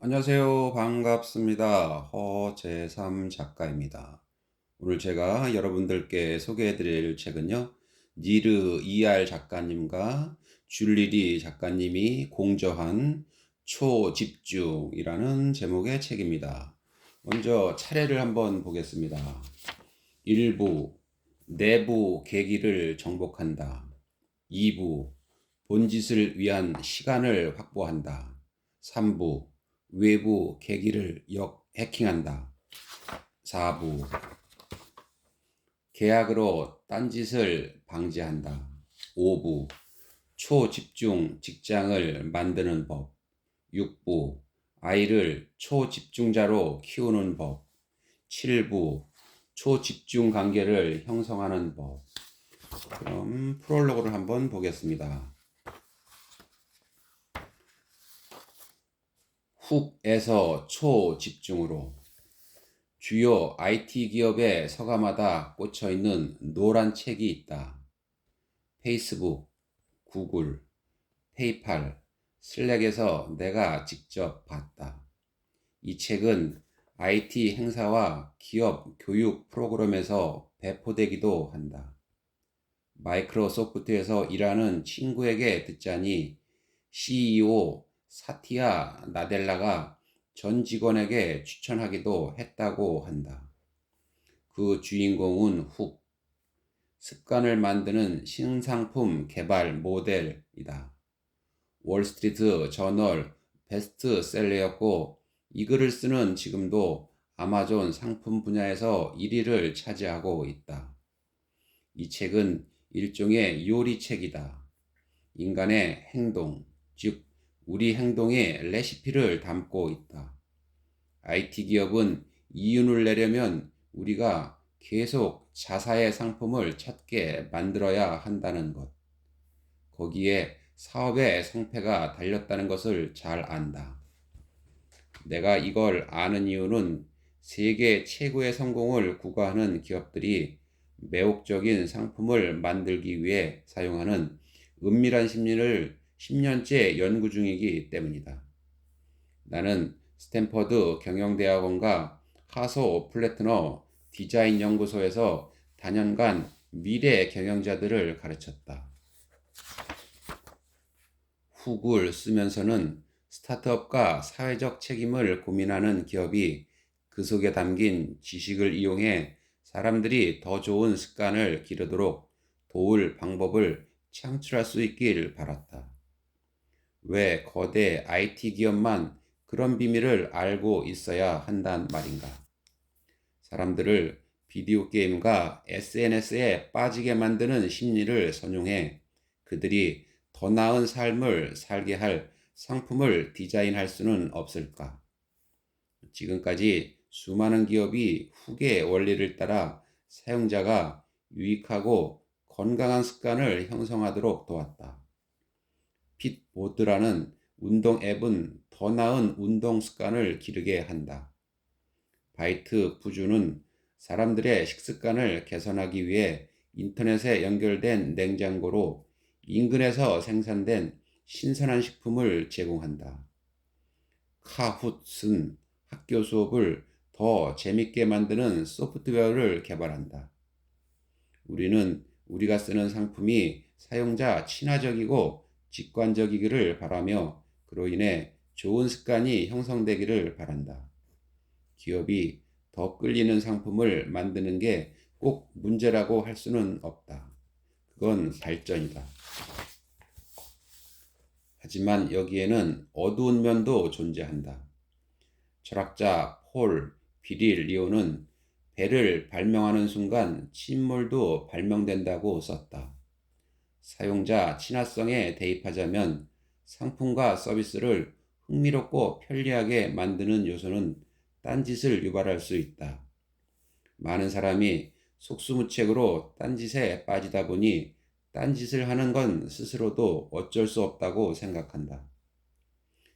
안녕하세요. 반갑습니다. 허재삼 작가입니다. 오늘 제가 여러분들께 소개해 드릴 책은요. 니르 이알 작가님과 줄리리 작가님이 공저한 초집중이라는 제목의 책입니다. 먼저 차례를 한번 보겠습니다. 1부 내부 계기를 정복한다. 2부 본짓을 위한 시간을 확보한다. 3부 외부 계기를 해킹한다. 4부 계약으로 딴짓을 방지한다. 5부 초집중 직장을 만드는 법. 6부 아이를 초집중자로 키우는 법. 7부 초집중 관계를 형성하는 법. 그럼 프롤로그를 한번 보겠습니다. 훅에서 초집중으로. 주요 IT 기업의 서가마다 꽂혀 있는 노란 책이 있다. 페이스북, 구글, 페이팔, 슬랙에서 내가 직접 봤다. 이 책은 IT 행사와 기업 교육 프로그램에서 배포되기도 한다. 마이크로소프트에서 일하는 친구에게 듣자니 CEO 사티아 나델라가 전 직원에게 추천하기도 했다고 한다. 그 주인공은 훅, 습관을 만드는 신상품 개발 모델이다. 월스트리트 저널 베스트셀러였고 이 글을 쓰는 지금도 아마존 상품 분야에서 1위를 차지하고 있다. 이 책은 일종의 요리책이다. 인간의 행동, 즉 우리 행동의 레시피를 담고 있다. IT 기업은 이윤을 내려면 우리가 계속 자사의 상품을 찾게 만들어야 한다는 것. 거기에 사업의 성패가 달렸다는 것을 잘 안다. 내가 이걸 아는 이유는 세계 최고의 성공을 구가하는 기업들이 매혹적인 상품을 만들기 위해 사용하는 은밀한 심리를 10년째 연구 중이기 때문이다. 나는 스탠퍼드 경영대학원과 하소 플래트너 디자인 연구소에서 다년간 미래 경영자들을 가르쳤다. 훅을 쓰면서는 스타트업과 사회적 책임을 고민하는 기업이 그 속에 담긴 지식을 이용해 사람들이 더 좋은 습관을 기르도록 도울 방법을 창출할 수 있길 바랐다. 왜 거대 IT 기업만 그런 비밀을 알고 있어야 한단 말인가? 사람들을 비디오 게임과 SNS에 빠지게 만드는 심리를 선용해 그들이 더 나은 삶을 살게 할 상품을 디자인할 수는 없을까? 지금까지 수많은 기업이 훅의 원리를 따라 사용자가 유익하고 건강한 습관을 형성하도록 도왔다. 핏보드라는 운동 앱은 더 나은 운동 습관을 기르게 한다. 바이트 푸주는 사람들의 식습관을 개선하기 위해 인터넷에 연결된 냉장고로 인근에서 생산된 신선한 식품을 제공한다. 카훗은 학교 수업을 더 재밌게 만드는 소프트웨어를 개발한다. 우리는 우리가 쓰는 상품이 사용자 친화적이고 직관적이기를 바라며 그로 인해 좋은 습관이 형성되기를 바란다. 기업이 더 끌리는 상품을 만드는 게 꼭 문제라고 할 수는 없다. 그건 발전이다. 하지만 여기에는 어두운 면도 존재한다. 철학자 폴 비릴리오는 배를 발명하는 순간 침몰도 발명된다고 썼다. 사용자 친화성에 대입하자면 상품과 서비스를 흥미롭고 편리하게 만드는 요소는 딴짓을 유발할 수 있다. 많은 사람이 속수무책으로 딴짓에 빠지다 보니 딴짓을 하는 건 스스로도 어쩔 수 없다고 생각한다.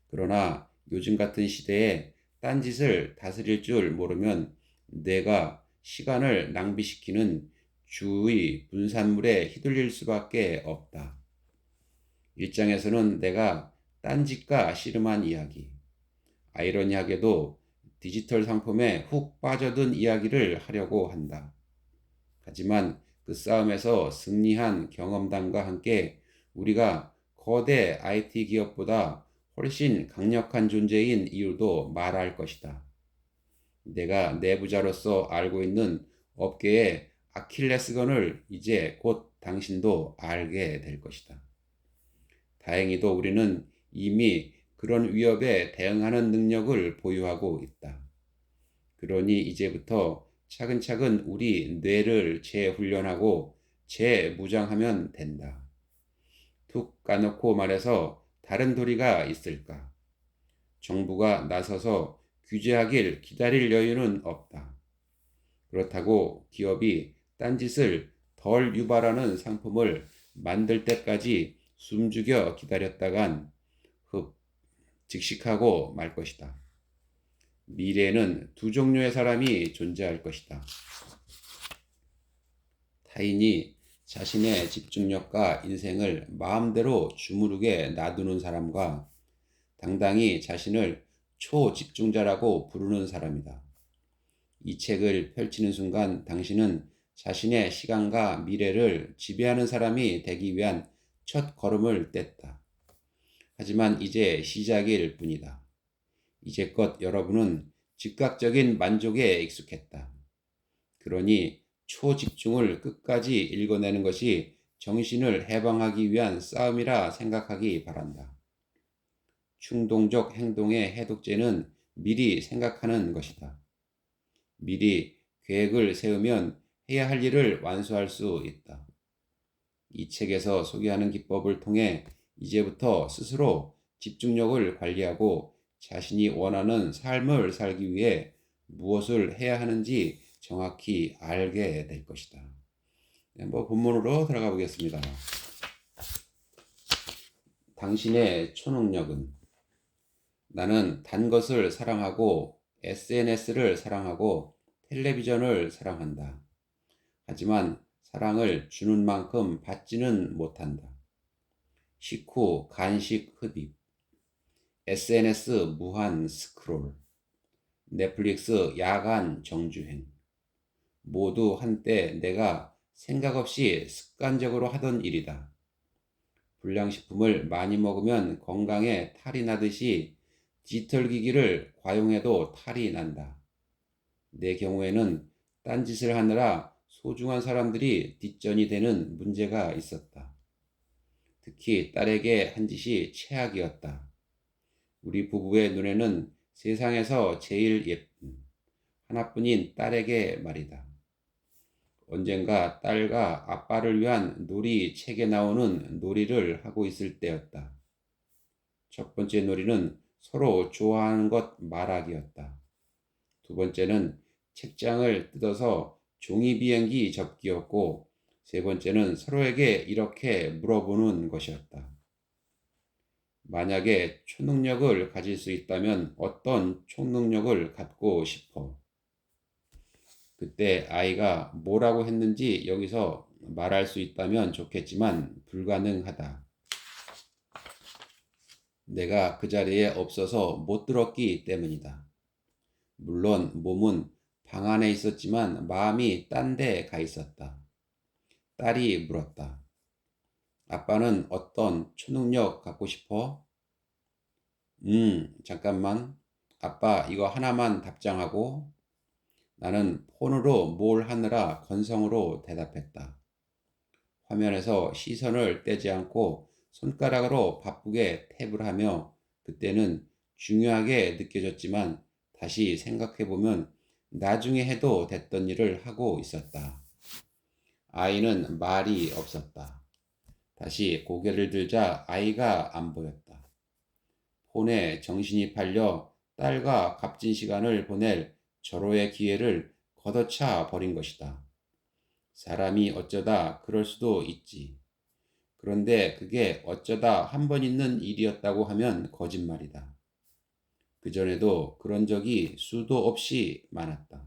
그러나 요즘 같은 시대에 딴짓을 다스릴 줄 모르면 내가 시간을 낭비시키는 주의 분산물에 휘둘릴 수밖에 없다. 일장에서는 내가 딴짓과 씨름한 이야기, 아이러니하게도 디지털 상품에 훅 빠져든 이야기를 하려고 한다. 하지만 그 싸움에서 승리한 경험담과 함께 우리가 거대 IT 기업보다 훨씬 강력한 존재인 이유도 말할 것이다. 내가 내부자로서 알고 있는 업계의 아킬레스건을 이제 곧 당신도 알게 될 것이다. 다행히도 우리는 이미 그런 위협에 대응하는 능력을 보유하고 있다. 그러니 이제부터 차근차근 우리 뇌를 재훈련하고 재무장하면 된다. 툭 까놓고 말해서 다른 도리가 있을까? 정부가 나서서 규제하길 기다릴 여유는 없다. 그렇다고 기업이 딴짓을 덜 유발하는 상품을 만들 때까지 숨죽여 기다렸다간 직식하고 말 것이다. 미래에는 두 종류의 사람이 존재할 것이다. 타인이 자신의 집중력과 인생을 마음대로 주무르게 놔두는 사람과 당당히 자신을 초집중자라고 부르는 사람이다. 이 책을 펼치는 순간 당신은 자신의 시간과 미래를 지배하는 사람이 되기 위한 첫 걸음을 뗐다. 하지만 이제 시작일 뿐이다. 이제껏 여러분은 즉각적인 만족에 익숙했다. 그러니 초집중을 끝까지 읽어내는 것이 정신을 해방하기 위한 싸움이라 생각하기 바란다. 충동적 행동의 해독제는 미리 생각하는 것이다. 미리 계획을 세우면 해야 할 일을 완수할 수 있다. 이 책에서 소개하는 기법을 통해 이제부터 스스로 집중력을 관리하고 자신이 원하는 삶을 살기 위해 무엇을 해야 하는지 정확히 알게 될 것이다. 본문으로 들어가 보겠습니다. 당신의 초능력은 나는 단 것을 사랑하고 SNS를 사랑하고 텔레비전을 사랑한다. 하지만 사랑을 주는 만큼 받지는 못한다. 식후 간식 흡입, SNS 무한 스크롤, 넷플릭스 야간 정주행. 모두 한때 내가 생각 없이 습관적으로 하던 일이다. 불량식품을 많이 먹으면 건강에 탈이 나듯이 디지털 기기를 과용해도 탈이 난다. 내 경우에는 딴짓을 하느라 소중한 사람들이 뒷전이 되는 문제가 있었다. 특히 딸에게 한 짓이 최악이었다. 우리 부부의 눈에는 세상에서 제일 예쁜 하나뿐인 딸에게 말이다. 언젠가 딸과 아빠를 위한 놀이 책에 나오는 놀이를 하고 있을 때였다. 첫 번째 놀이는 서로 좋아하는 것 말하기였다. 두 번째는 책장을 뜯어서 종이 비행기 접기였고, 세 번째는 서로에게 이렇게 물어보는 것이었다. 만약에 초능력을 가질 수 있다면 어떤 초능력을 갖고 싶어? 그때 아이가 뭐라고 했는지 여기서 말할 수 있다면 좋겠지만 불가능하다. 내가 그 자리에 없어서 못 들었기 때문이다. 물론 몸은 방 안에 있었지만 마음이 딴 데 가 있었다. 딸이 물었다. 아빠는 어떤 초능력 갖고 싶어? 잠깐만. 아빠 이거 하나만 답장하고. 나는 폰으로 뭘 하느라 건성으로 대답했다. 화면에서 시선을 떼지 않고 손가락으로 바쁘게 탭을 하며 그때는 중요하게 느껴졌지만 다시 생각해보면 나중에 해도 됐던 일을 하고 있었다. 아이는 말이 없었다. 다시 고개를 들자 아이가 안 보였다. 폰에 정신이 팔려 딸과 값진 시간을 보낼 절호의 기회를 걷어차 버린 것이다. 사람이 어쩌다 그럴 수도 있지. 그런데 그게 어쩌다 한 번 있는 일이었다고 하면 거짓말이다. 그전에도 그런 적이 수도 없이 많았다.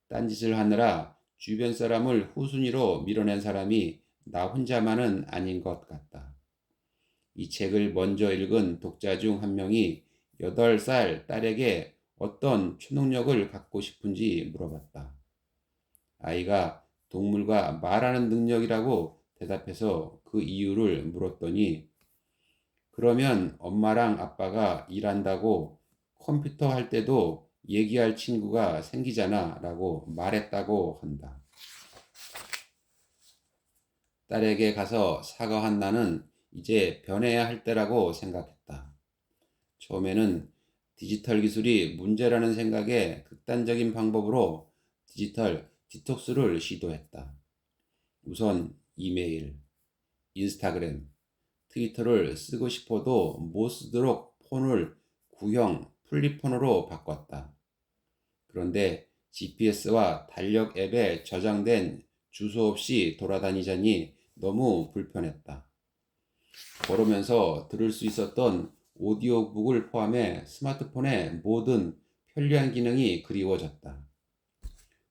딴짓을 하느라 주변 사람을 후순위로 밀어낸 사람이 나 혼자만은 아닌 것 같다. 이 책을 먼저 읽은 독자 중 한 명이 8살 딸에게 어떤 초능력을 갖고 싶은지 물어봤다. 아이가 동물과 말하는 능력이라고 대답해서 그 이유를 물었더니 그러면 엄마랑 아빠가 일한다고 컴퓨터 할 때도 얘기할 친구가 생기잖아 라고 말했다고 한다. 딸에게 가서 사과한 나는 이제 변해야 할 때라고 생각했다. 처음에는 디지털 기술이 문제라는 생각에 극단적인 방법으로 디지털 디톡스를 시도했다. 우선 이메일, 인스타그램, 트위터를 쓰고 싶어도 못 쓰도록 폰을 구형 플립폰으로 바꿨다. 그런데 GPS와 달력 앱에 저장된 주소 없이 돌아다니자니 너무 불편했다. 걸으면서 들을 수 있었던 오디오북을 포함해 스마트폰의 모든 편리한 기능이 그리워졌다.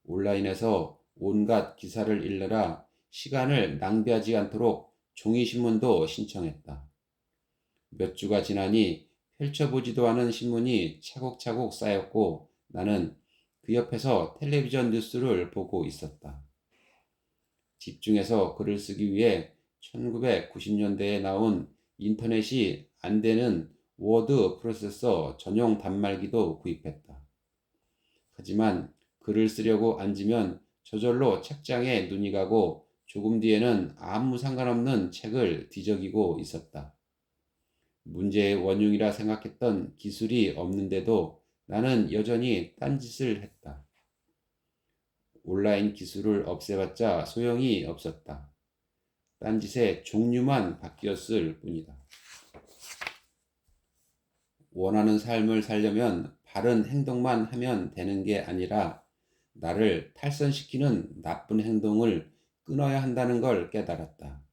온라인에서 온갖 기사를 읽느라 시간을 낭비하지 않도록 종이신문도 신청했다. 몇 주가 지나니 펼쳐보지도 않은 신문이 차곡차곡 쌓였고 나는 그 옆에서 텔레비전 뉴스를 보고 있었다. 집중해서 글을 쓰기 위해 1990년대에 나온 인터넷이 안 되는 워드 프로세서 전용 단말기도 구입했다. 하지만 글을 쓰려고 앉으면 저절로 책장에 눈이 가고 조금 뒤에는 아무 상관없는 책을 뒤적이고 있었다. 문제의 원흉이라 생각했던 기술이 없는데도 나는 여전히 딴짓을 했다. 온라인 기술을 없애봤자 소용이 없었다. 딴짓의 종류만 바뀌었을 뿐이다. 원하는 삶을 살려면 바른 행동만 하면 되는 게 아니라 나를 탈선시키는 나쁜 행동을 끊어야 한다는 걸 깨달았다.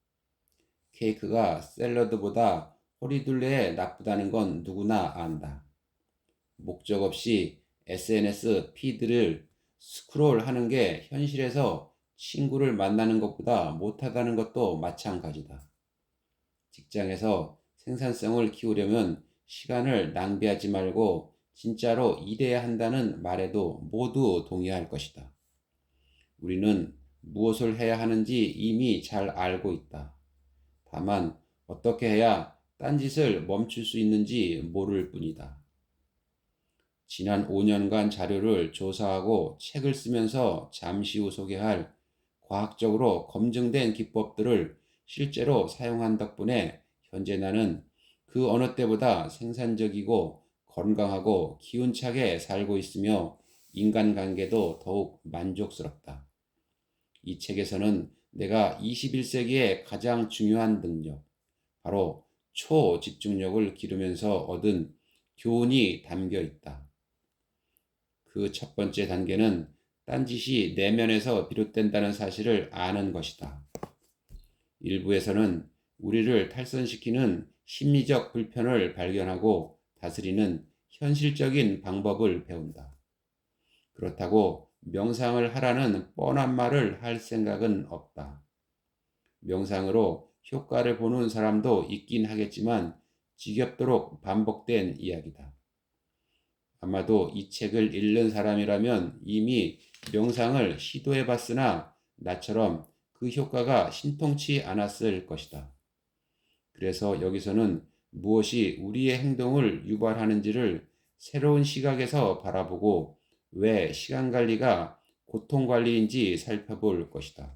케이크가 샐러드보다 호리둘레에 나쁘다는 건 누구나 안다. 목적 없이 SNS 피드를 스크롤하는 게 현실에서 친구를 만나는 것보다 못하다는 것도 마찬가지다. 직장에서 생산성을 키우려면 시간을 낭비하지 말고 진짜로 일해야 한다는 말에도 모두 동의할 것이다. 우리는 무엇을 해야 하는지 이미 잘 알고 있다. 다만 어떻게 해야 딴짓을 멈출 수 있는지 모를 뿐이다. 지난 5년간 자료를 조사하고 책을 쓰면서 잠시 후 소개할 과학적으로 검증된 기법들을 실제로 사용한 덕분에 현재 나는 그 어느 때보다 생산적이고 건강하고 기운차게 살고 있으며 인간관계도 더욱 만족스럽다. 이 책에서는 내가 21세기의 가장 중요한 능력, 바로 초집중력을 기르면서 얻은 교훈이 담겨 있다. 그 첫 번째 단계는 딴짓이 내면에서 비롯된다는 사실을 아는 것이다. 일부에서는 우리를 탈선시키는 심리적 불편을 발견하고 다스리는 현실적인 방법을 배운다. 그렇다고 명상을 하라는 뻔한 말을 할 생각은 없다. 명상으로 효과를 보는 사람도 있긴 하겠지만 지겹도록 반복된 이야기다. 아마도 이 책을 읽는 사람이라면 이미 명상을 시도해 봤으나 나처럼 그 효과가 신통치 않았을 것이다. 그래서 여기서는 무엇이 우리의 행동을 유발하는지를 새로운 시각에서 바라보고 왜 시간 관리가 고통 관리인지 살펴볼 것이다.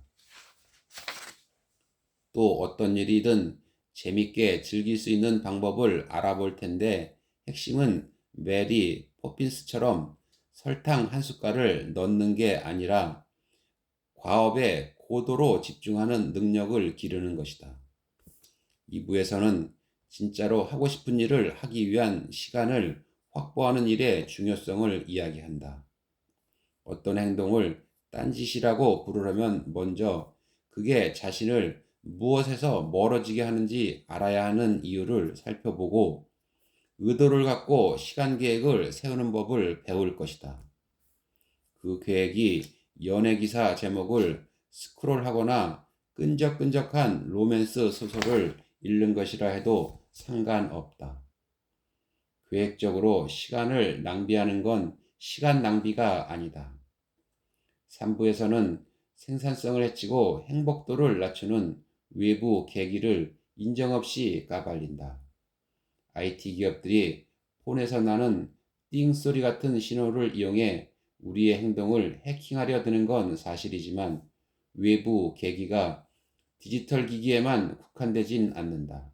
또 어떤 일이든 재밌게 즐길 수 있는 방법을 알아볼 텐데 핵심은 메리 포핀스처럼 설탕 한 숟갈을 넣는 게 아니라 과업에 고도로 집중하는 능력을 기르는 것이다. 2부에서는 진짜로 하고 싶은 일을 하기 위한 시간을 확보하는 일의 중요성을 이야기한다. 어떤 행동을 딴짓이라고 부르려면 먼저 그게 자신을 무엇에서 멀어지게 하는지 알아야 하는 이유를 살펴보고 의도를 갖고 시간 계획을 세우는 법을 배울 것이다. 그 계획이 연예 기사 제목을 스크롤하거나 끈적끈적한 로맨스 소설을 읽는 것이라 해도 상관없다. 계획적으로 시간을 낭비하는 건 시간 낭비가 아니다. 3부에서는 생산성을 해치고 행복도를 낮추는 외부 계기를 인정 없이 까발린다. IT 기업들이 폰에서 나는 띵 소리 같은 신호를 이용해 우리의 행동을 해킹하려 드는 건 사실이지만 외부 계기가 디지털 기기에만 국한되진 않는다.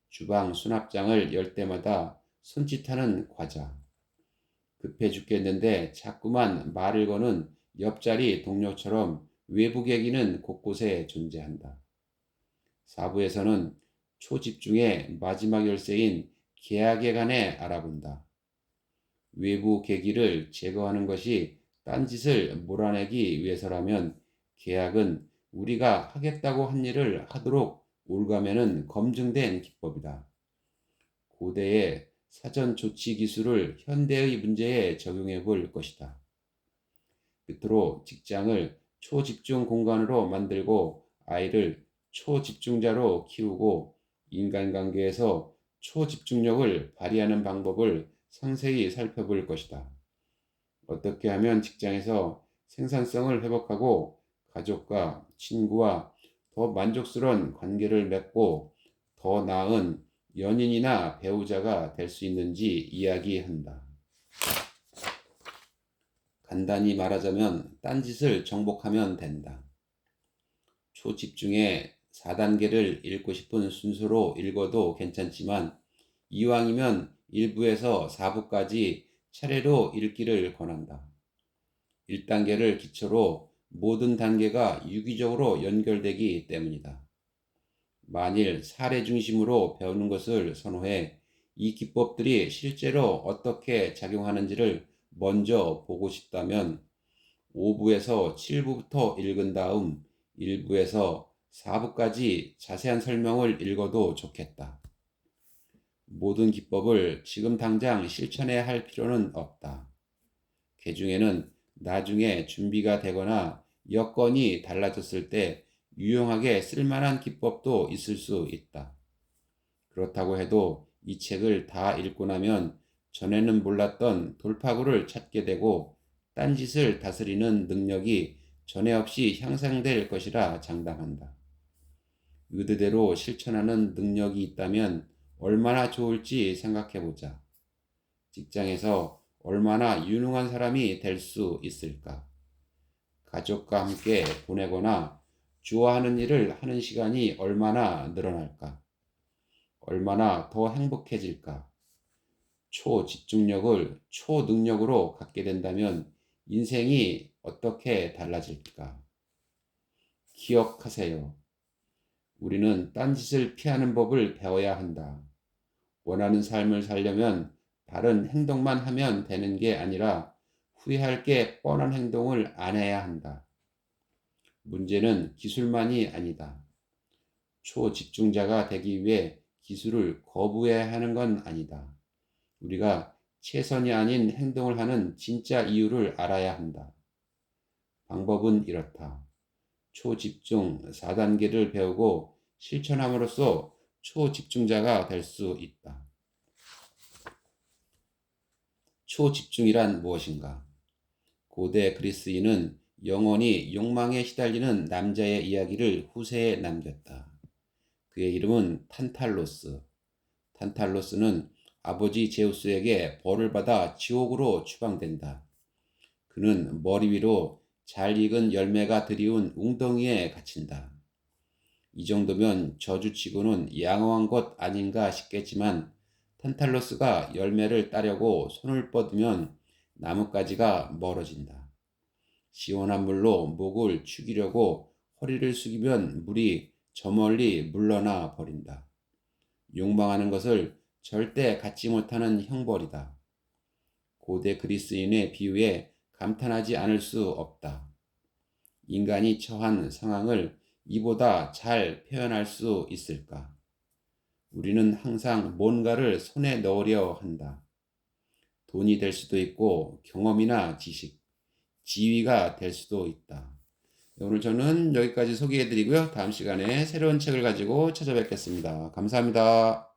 주방 수납장을 열 때마다 손짓하는 과자, 급해 죽겠는데 자꾸만 말을 거는 옆자리 동료처럼 외부 계기는 곳곳에 존재한다. 4부에서는 초집중의 마지막 열쇠인 계약에 관해 알아본다. 외부 계기를 제거하는 것이 딴짓을 몰아내기 위해서라면 계약은 우리가 하겠다고 한 일을 하도록 올가매는 검증된 기법이다. 고대의 사전 조치 기술을 현대의 문제에 적용해 볼 것이다. 끝으로 직장을 초집중 공간으로 만들고 아이를 초집중자로 키우고 인간관계에서 초집중력을 발휘하는 방법을 상세히 살펴볼 것이다. 어떻게 하면 직장에서 생산성을 회복하고 가족과 친구와 더 만족스러운 관계를 맺고 더 나은 연인이나 배우자가 될 수 있는지 이야기한다. 간단히 말하자면 딴짓을 정복하면 된다. 초집중의 4단계를 읽고 싶은 순서로 읽어도 괜찮지만 이왕이면 1부에서 4부까지 차례로 읽기를 권한다. 1단계를 기초로 모든 단계가 유기적으로 연결되기 때문이다. 만일 사례 중심으로 배우는 것을 선호해 이 기법들이 실제로 어떻게 작용하는지를 먼저 보고 싶다면 5부에서 7부부터 읽은 다음 1부에서 4부까지 자세한 설명을 읽어도 좋겠다. 모든 기법을 지금 당장 실천해야 할 필요는 없다. 그 중에는 나중에 준비가 되거나 여건이 달라졌을 때 유용하게 쓸만한 기법도 있을 수 있다. 그렇다고 해도 이 책을 다 읽고 나면 전에는 몰랐던 돌파구를 찾게 되고 딴짓을 다스리는 능력이 전에 없이 향상될 것이라 장담한다. 의도대로 실천하는 능력이 있다면 얼마나 좋을지 생각해보자. 직장에서 얼마나 유능한 사람이 될 수 있을까? 가족과 함께 보내거나 좋아하는 일을 하는 시간이 얼마나 늘어날까? 얼마나 더 행복해질까? 초집중력을 초능력으로 갖게 된다면 인생이 어떻게 달라질까? 기억하세요. 우리는 딴짓을 피하는 법을 배워야 한다. 원하는 삶을 살려면 바른 행동만 하면 되는 게 아니라 후회할 게 뻔한 행동을 안 해야 한다. 문제는 기술만이 아니다. 초집중자가 되기 위해 기술을 거부해야 하는 건 아니다. 우리가 최선이 아닌 행동을 하는 진짜 이유를 알아야 한다. 방법은 이렇다. 초집중 4단계를 배우고 실천함으로써 초집중자가 될 수 있다. 초집중이란 무엇인가? 고대 그리스인은 영원히 욕망에 시달리는 남자의 이야기를 후세에 남겼다. 그의 이름은 탄탈로스. 탄탈로스는 아버지 제우스에게 벌을 받아 지옥으로 추방된다. 그는 머리 위로 잘 익은 열매가 드리운 웅덩이에 갇힌다. 이 정도면 저주치고는 양호한 것 아닌가 싶겠지만 탄탈로스가 열매를 따려고 손을 뻗으면 나뭇가지가 멀어진다. 시원한 물로 목을 축이려고 허리를 숙이면 물이 저 멀리 물러나 버린다. 욕망하는 것을 절대 갖지 못하는 형벌이다. 고대 그리스인의 비유에 감탄하지 않을 수 없다. 인간이 처한 상황을 이보다 잘 표현할 수 있을까? 우리는 항상 뭔가를 손에 넣으려 한다. 돈이 될 수도 있고 경험이나 지식, 지위가 될 수도 있다. 오늘 저는 여기까지 소개해드리고요. 다음 시간에 새로운 책을 가지고 찾아뵙겠습니다. 감사합니다.